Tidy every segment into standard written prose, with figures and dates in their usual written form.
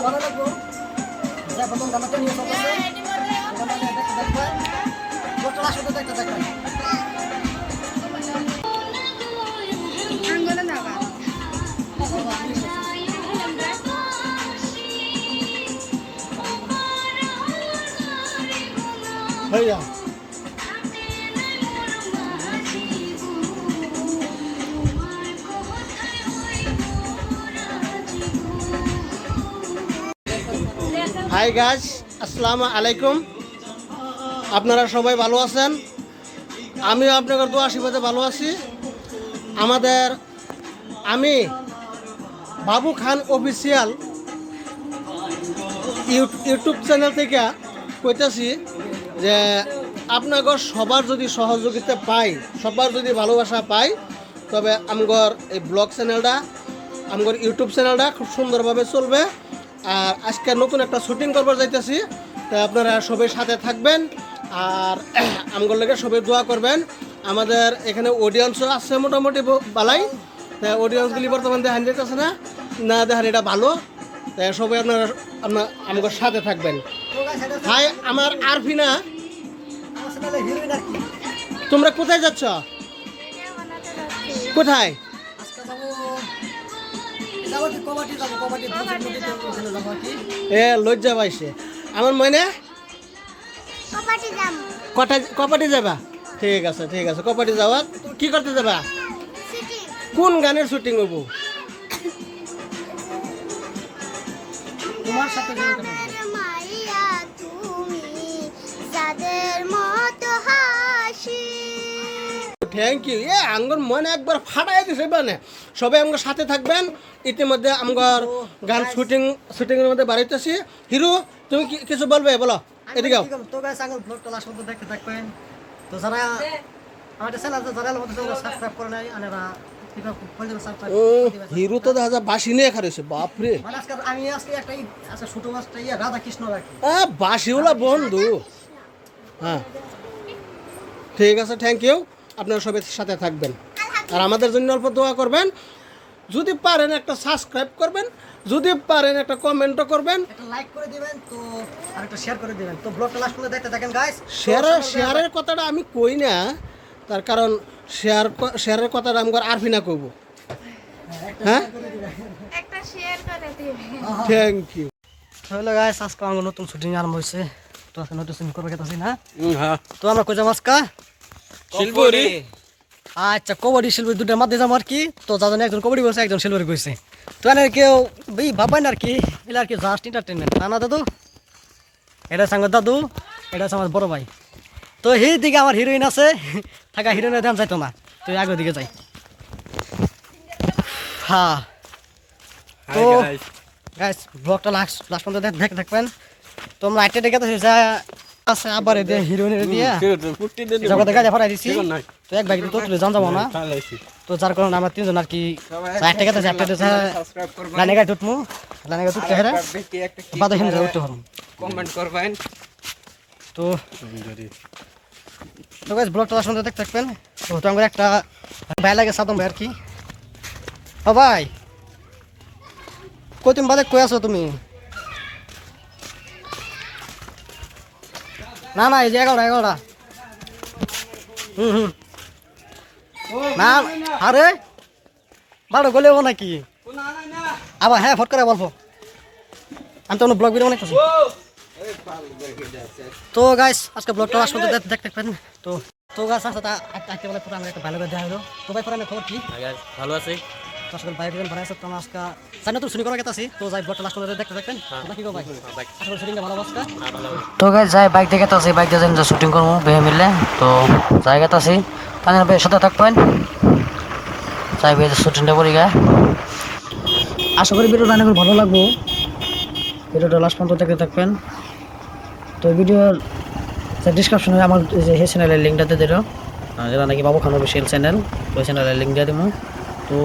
ভালো লাগবো যা প্রথম গানটা নিয়ে চলতেছে দেখবেন ব্লগটা লাস্ট পর্যন্ত দেখতে থাকবেন। ভাইয়া হাই গাইস, আসসালামু আলাইকুম। আপনারা সবাই ভালো আছেন? আমিও আপনাদের দোয়া আশীর্বাদে ভালো আছি। আমি বাবু খান অফিসিয়াল ইউটিউব চ্যানেল থেকে কইতেছি যে আপনাদের সবার যদি সহযোগিতা পাই, সবার যদি ভালোবাসা পাই, তবে আমগর এই ব্লগ চ্যানেলটা, আমগর ইউটিউব চ্যানেলটা খুব সুন্দরভাবে চলবে। আর আজকে নতুন একটা শুটিং করবার যাইতেছি, তা আপনারা সবাই সাথে থাকবেন আর আমগর লেগে সবাই দোয়া করবেন। আমাদের এখানে অডিয়েন্সও আছে মোটামুটি বালাই, তা অডিয়েন্সগুলি বর্তমানে দেখান যেতেছে না দেখান, এটা ভালো। তাই সবাই আপনারা আমাদের সাথে থাকবেন। হাই, আমার আরফিনা, তোমরা কোথায় যাচ্ছ? কোথায়? এ লজ্জা পাইছে আমার মনে। কপাটি যাবা? ঠিক আছে ঠিক আছে, কপাটি যাওয়া। কি করতে যাবা? কোন গানের শুটিং হইব? তোমার সাথে থ্যাংক ইউ। আঙ্গর মনে একবার ফাটাই দিছে। মানে সবাই আমার সাথে থাকবেন। ইতিমধ্যে আমার গান শুটিংয়ের মধ্যে বাড়াইতেছি। হিরো, তুমি কিছু বলবে? বলো, এদিকে তো গাইস, আঙ্গল ব্লগটা লাস্ট পর্যন্ত দেখতে থাকবেন। তো যারা আমাদের চ্যানেলটা যারা সাবস্ক্রাইব করে নাই আনেরা হিরো তো দেখা যায় বাসি নিয়ে খারেছে। বাপরে, আমি আজকে একটা ছোট মাছটা রাধা কৃষ্ণ রাখি, বাসিওলা বন্ধু। হ্যাঁ ঠিক আছে, থ্যাংক ইউ। আপনারা সবাই সাথে থাকবেন আর আমাদের জন্য অল্প দোয়া করবেন। যদি পারেন একটা সাবস্ক্রাইব করবেন, যদি পারেন একটা কমেন্টও করবেন, একটা লাইক করে দিবেন, তো আর একটা শেয়ার করে দিবেন। তো ব্লগটা লাস্ট পর্যন্ত দেখতে থাকেন গাইস। শেয়ারের কথাটা আমি কই না, তার কারণ শেয়ারের কথাটা আমার আরফিনা কইব। হ্যাঁ, একটা শেয়ার করে দিবেন। Thank you. হ্যালো গাইস, আজকে আমার নতুন শুটিং আরম্ভ হইছে। তো আজকে নতুন শুটিং করবে গেছি না? হ্যাঁ। তো আমরা কই যাম আজকে? শিলপুরি। আচ্ছা, কবাডি শিলপুরি দুটার মধ্যে যাবো আর কি। তো যাদের একজন কবাডি বলছে, একজন শিলপুরি কইছে। তো এনে কেউ ভাববেন আর কি, এলা আর কি জাস্ট এন্টারটেনমেন্ট। না দাদু, এটা সাঙ্গর দাদু, এটা আমার বড় ভাই। তো সেই দিকে আমার হিরোইন আছে, থাকা হিরোইনের দাম যাইতো না। তো আগের দিকে যাই। হ্যাঁ, তো গাইস ব্লগটা লাস্ট পর্যন্ত দেখতে থাকবেন। তো আমরা আইটে দেখে যা আছে আবার এ দিয়ে হিরোইনের দিয়ে জগতে গাড়ি ফাটাই দিছি। তো এক বাইক তো তুলে যাবো না, তো যার কারণে আমরা তিনজন আর কি আইটে গেছে লাইনে গাড়ি উঠমু, লাইনে গাড়ি উঠতে হেরে বাদে হিনে যা উঠতে পারবো। কমেন্ট করবেন। তো গাইস ব্লগটা লাস্ট পর্যন্ত দেখতে থাকবেন। তো আমার একটা ভাই লাগে সাদম ভাই আর কি। ও ভাই, কই তুমি বাদে কই আছো তুমি? না না, এই যে 11টা। না আরে বারো গলেও নাকি আবার? হ্যাঁ, ফট করে বলবো। আমি তো ব্লগ ভিডিও বানাইতেছি। তো গাইস আজকে ব্লগটা লাস্ট পর্যন্ত দেখতে থাকবেন। তো গাছ আছে আজকে বলে পুরো আমরা একটা ভালো করে দেখা হলো। তো ভাই পুরানো খবর কি? ভালো আছে। তো আসলে ভাই ভিডিও বানাইছে, তো আমরা আজকে জানি তো শুনি করা গেছে। তো যাই ব্লগটা লাস্ট পর্যন্ত দেখতে থাকবেন। কি গো ভাই, আসলে শুটিংটা ভালো আছে। তো গাইস যাই বাইক দেখে তাছি, বাইক দিয়ে যাই শুটিং করবো বেহে মিললে। তো জায়গা তাছি, তাহলে সাথে থাকবেন। যাই ভাই শুটিংটা করি গায়ে। আশা করি ভিডিওটা অনেক ভালো লাগবো। ভিডিওটা লাস্ট পর্যন্ত দেখতে থাকবেন। তো ভিডিওর ডিসক্রিপশনে আমার যে হে চ্যানেলের লিঙ্কটা দিয়ে দিল, যেটা নাকি বাবু খান অফিসিয়াল চ্যানেল, ওই চ্যানেলের লিঙ্ক দিয়ে দেবো। তো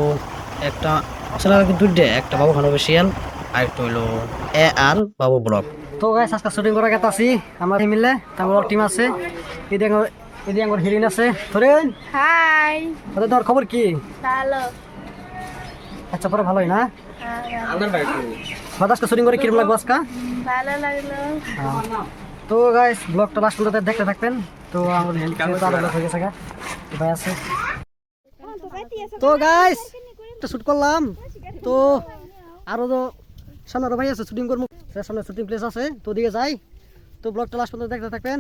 একটা চ্যানেল আর কি দুইটা, একটা বাবু খান অফিসিয়াল আর একটা হইলো আর বাবু ব্লগ। তো গাইস আজকে শুটিং করা গেছে আছি আমরা মিলে, তারপর টিম আছে, এদিকে আমার হিরোইন আছে। ধরেন হাই, তোর খবর কি? ভালো। আচ্ছা, পরে ভালোই না? বাতাসটা শুটিং করে কিরকম লাগলো আজকে? ভালো লাগলো। তো গাইস ব্লগটা লাস্ট পর্যন্ত দেখতে থাকবেন। তো আমার হেল্প হয়ে গেছে ভাই আছে। তো গাইস একটা শুট করলাম। তো আরো তো সামনে আরো ভাই আছে শুটিং করবো, সামনে শুটিং প্লেস আছে, তো দিকে যাই। তো ব্লগটা লাস্ট পর্যন্ত দেখতে থাকবেন।